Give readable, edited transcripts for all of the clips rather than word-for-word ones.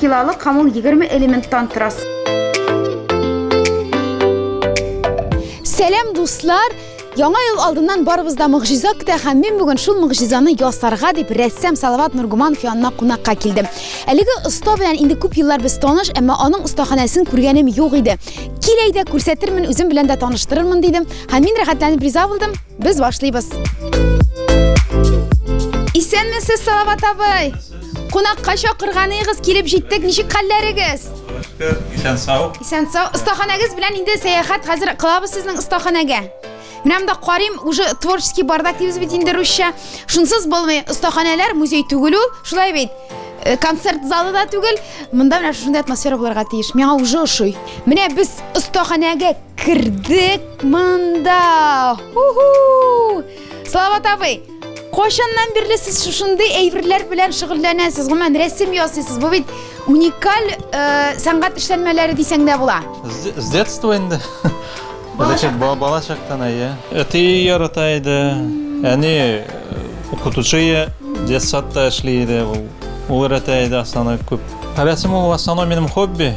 kiloluk kamul 20 elementdan turas. Selam dostlar. Яңа ел алдыннан барыбызда мөгъҗиза көтә һәм мин бүген шул мөгъҗизаны ясарга дип рәссам Салават Нургуманов янына кунакка килдем. Әлеге оста белән инде күп еллар без таныш, әмма аның остаханәсен күргәнем юк иде. Киләйдә күрсәтермен, үзем белән дә таныштырырмын дидем. Һәм мин рәхәтләнеп риза булдым. Без башлыйбыз. Исәнмесез, Салават абый? Кунакка чакырганыгыз килеп җиттек. Ничек хәлләрегез? Исән сау. Исән сау. Остаханәгез белән инде сәяхәт хәзер кылабыз сезнең остаханәгә. Менә да карыйм, уже творческий бардак дибез бит инде русча. Шунсыз булмый, остаханәләр музей түгел ул, шулай бит. Концерт залы да түгел. Монда менә шундый атмосфера булырга тиеш. Миңа уже ошый. Менә без остаханәгә кирдек монда. Салават абый, кашаннан бирле сез шушындый әйберләр белән шөгыльләнәсез? Гомумән рәсем ясыйсыз. Бу бит уникаль сәнгать эшләнмәләре дисәң дә була. С детства инде. Бала чактан әйе. Әти ярата иде. Әни укытучы детсадта эшли иде. Ул ярата иде асаны күп. Рәсем ул асаны минем хобби.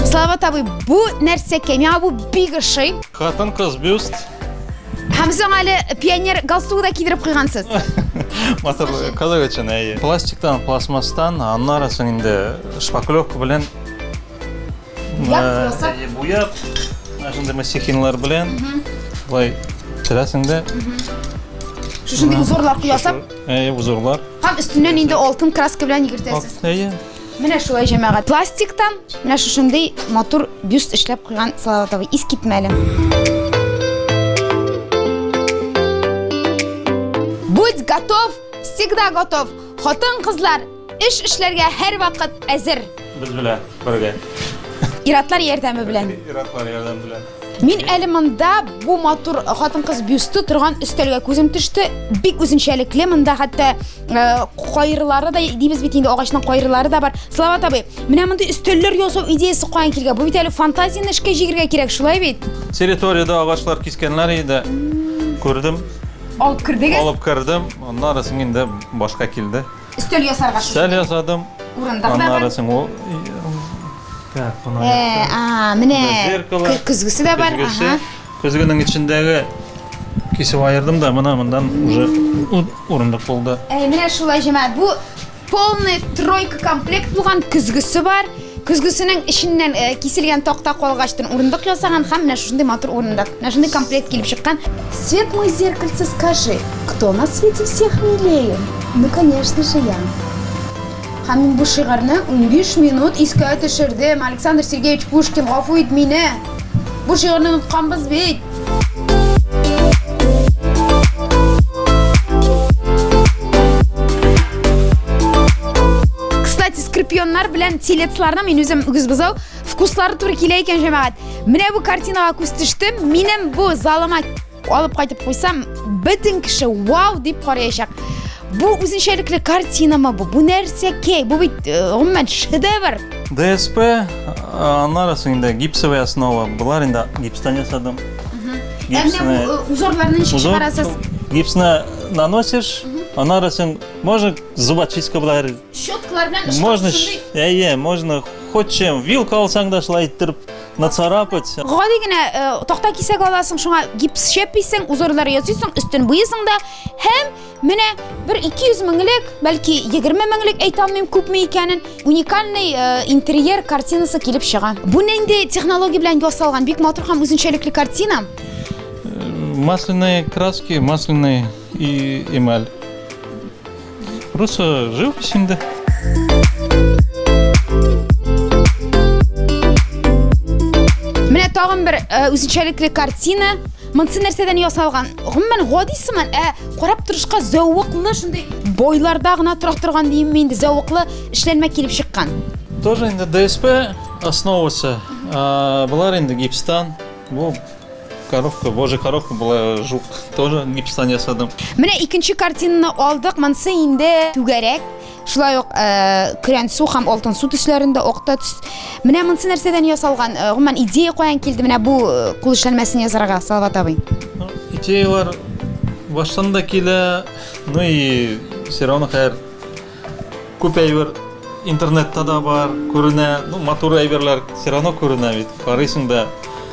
Салават абый, бу нәрсәкә? Миңа бу бик ошый. Хатын-кыз бюст. Һәм соң әле пионер галстугы да кидереп куйгансыз. Матур казак өчен әйе. Пластиктан, пластмастан, аннан соң инде шпаклевка белән буяп, шундый масехинлар белән булай тирәсен дә. Шушындый узорлар куясап, узорлар. һәм өстеннән инде алтын краска белән йөгертәсез. Әйе. Менә шулай җәмәгать. Пластиктан менә шушындый матур бюст эшләп куйган Салават абый, искитмәле. Будь готов, всегда готов. Хатын-кызлар эш эшләргә һәр вакыт әзер. Без белән бергә. Иратлар ярдәме белән. Иратлар ярдәм белән. Мин әле монда бу матур хатын-кыз бюсты торган өстәлгә күзем төште. Бик үзенчәлекле, монда хәтта кайрылары да дибез бит инде, агачның кайрылары да бар. Салават абый, менә монда өстәлләр ясау идеясы каян килгән? Бу бит әле фантазияны эшкә җигәргә кирәк, шулай бит? Территорияда агачлар кискәннәр иде. Күрдем. Алып кирдегез? Алып кирдем. Аннан соң инде башка килде. Өстәл ясарга. Өстәл ясадым. Урындагы да бар. Аннан соң ул менә көзгесе дә бар. Көзгенең ичендәге кисеп айырдым да, мондан уже урындык булды. Менә шулай җәмәгать. Бу полный тройка комплект булган көзгесе бар. Көзгесенең иченнән киселгән такта калгачтан урындык ясаган һәм менә шундый матур урындык. Менә шундый комплект килеп чыккан. Свет мой зеркальце, скажи, кто на свете всех милее? Ну, конечно же, я. Һәм мин бу шигырьне 15 минут искә төшердем. Александр Сергеевич Пушкин, гафу ит мине. Бу шигырьне унытканбыз бит. Скорпионнар белән телецларны мин үзем үгез бузау вкуслары туры килә икән җәмәгать. Менә бу картинага күз төштем. Минем бу залыма алып кайтып куйсам, бөтен кеше вау дип караячак. Бу үзенчәлекле картинамы бу? Бу нәрсәкә? Бу бит гомумән шедевр. ДСП, аннан соң инде гипсовая основа. Булар инде гипстан ясадым. Менә бу узорларны ничек чыгарасыз? Гипсны наносишь. Аннан соң можно зубочистка булар. Щеткалар белән Можно, можно хоть чем. Вилка алсаң да шулай иттереп нацарапать. Гади генә такта кисәк аласың, шуңа гипс шәписең, узорлар ясыйсың, өстен буясың да һәм менә 1-200 меңлек, бәлки 20 меңлек әйтә алмыйм күпме икәнен, уникальный интерьер картинасы килеп чыга. Бу нинди технология белән ясалган бик матур һәм үзенчәлекле картина. Масляные краски, масляный и эмаль. Просто живопись инде. Менә тагын бер үзенчәлекле картина. Монсы нәрсәдән ясалган? Гомумән гадисымын, карап торышка зәвыклы, шундый бойларда гына тора торган дим инде, зәвыклы эшләнмә килеп чыккан. Тоже инде ДСП основасы. Булар инде гипстан. Бу коробка, божий коробка была жук. Тоже гипстан ясадым. Менә икенче картинаны алдык. Монсы инде түгәрәк. Шулай ук көрән су һәм алтын су төсләрендә акта төс. Менә монсы нәрсәдән ясалган? Гомумән идея каян килде менә бу кул эшләнмәсен ясарга, Салават абый? Идеялар Баштан келе, ну и все равно хайр көп әйбер интернетта да бар, көрінә, ну матур әйберләр все равно көрінә бит. Карыйсың да.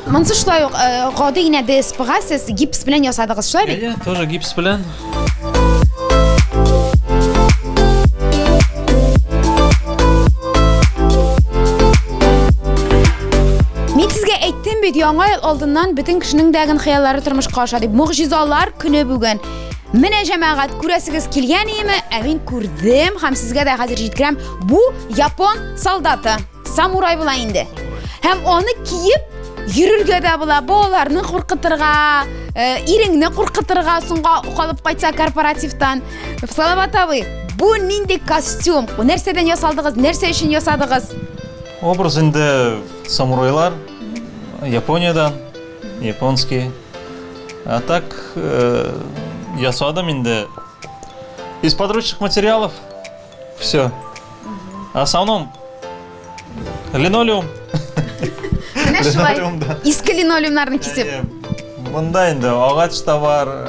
Монсы шулай ук гади генә ДСП-га сез гипс белән ясадыгыз, шулай бит? Тоже гипс белән. Мен сезгә әйттем бит, яңа ел алдыннан бөтен кешенең дәгән хыяллары тормышка аша дип. Мугъҗизалар көне бүген. Менә җәмәгать, күрәсегез килгән име? Мин күрдем һәм сезгә дә хәзер җиткерәм. Бу япон солдаты, самурай була инде. Һәм аны киеп йөрергә дә була, балаларны куркытырга, иреңне куркытырга, соңга калып кайтса корпоративтан. Салават абый, бу нинди костюм? Бу нәрсәдән ясалдыгыз? Нәрсә өчен ясадыгыз? Образ инде самурайлар Япониядан, японский. А так ясадым инде из подручных материалов. Все. В основном линолеум. Менә шулай. Иске линолеумнарны кисеп. Монда инде агач та бар,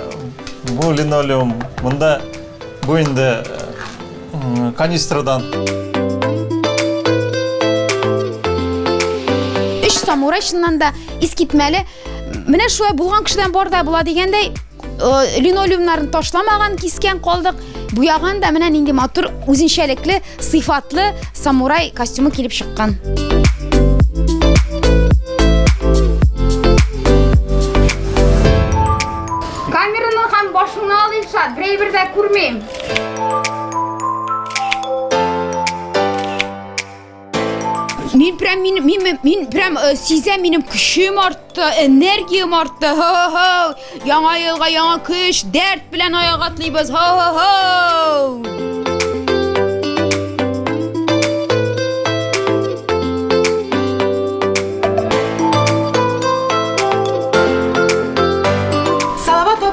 бу линолеум. Монда бу инде канистрадан. Үч самурай чыннан да искитмәле. Менә шулай булган кешедән бар да була дигәндәй, линолеумнарын ташламаган, кискән калдык. Буяган да менә нинди матур, үзенчәлекле, сыйфатлы самурай костюмы килеп чыккан. Камераны һәм башыңны ал Илшат, берәй дә күрмим. Мин прям сизәм, минем көчем артты, энергиям артты. Хо-хо. Яңа елга яңа көч, дәрт белән аяк атлыйбыз. Хо-хо.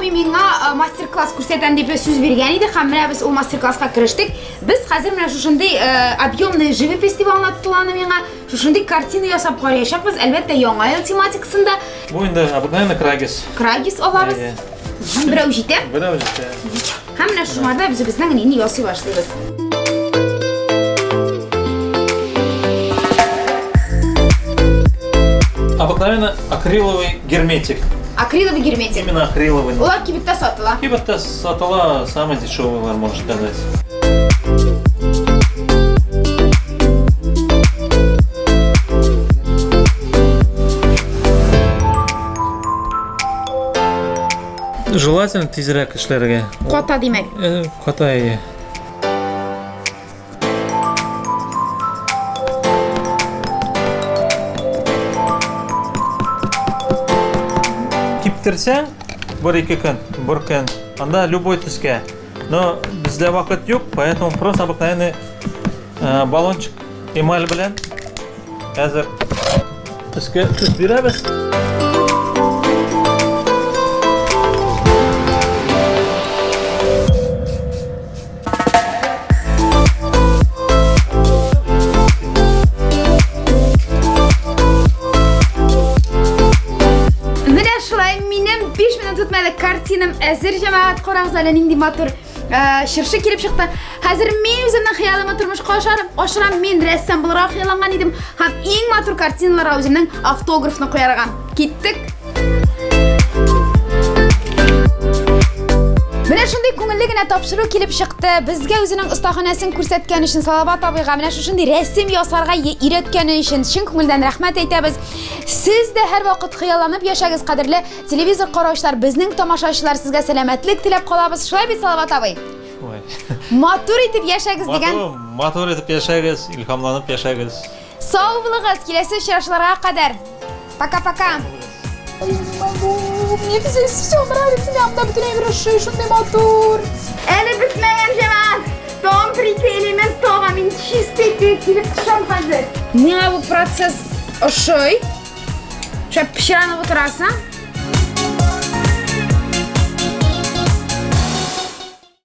Миңа мастер-класс күрсәтәм дип сүз биргән иде, һәм менә без ул мастер-класска керештек. Без хәзер менә шушындый объемный живопись фестивалына тотыланы миңа, шушындый картина ясап караячакбыз, әлбәттә яңа ел тематикасында. Бу инде обыкновенный крагис. Крагис алабыз. Берәү җитә. Берәү җитә. Һәм менә шуларда без безнең инде ясый башлыйбыз. Обыкновенный акриловый герметик. Акриловый герметик. Именно акриловый. Улар кибеттә сатыла. Кибетта сатыла, самый дешевый, можно сказать. Желательно тизрәк эшләргә. Ката димәк. Ката. Киптерсәң, бір көн, анда любой төскә. Но бездә вакыт юк, поэтому просто обыкновенный баллончик эмаль белән хәзер төскә төс бирәбез. Картинам әзер җәмәгать карагызлар, нинди матур чыршы килеп чыкты. Хәзер мин үземнең хыялыма тормышка ашырам, мин рәссам буларак хыялланган идем һәм иң матур картиналарга үземнең автографны куярга. Киттек. Менә шундый күңелле генә тапшыру килеп чыкты. Безгә үзенең остаханәсен күрсәткән өчен Салават абыйга, менә шушындый рәсем ясарга өйрәткән өчен чын күңелдән рәхмәт әйтәбез. Сез дә һәр вакыт хыялланып яшәгез, кадерле телевизор караучылар, безнең тамашачылар, сезгә сәламәтлек теләп калабыз. Шулай бит, Салават абый? Матур итеп яшәгез дигән. Матур итеп яшәгез, илһамланып яшәгез. Сау булыгыз, киләсе очрашуларга кадәр. Пока-пока. Мне здесь все нравится, мямда бөтенләй бирәши, шундый матур. Әле бетмәгән җәмәгать. Тагын бер элемент тагын мин чистый килеп төшәм хәзер. Миңа бу процесс ошый. Шәп пешерәне утырасың.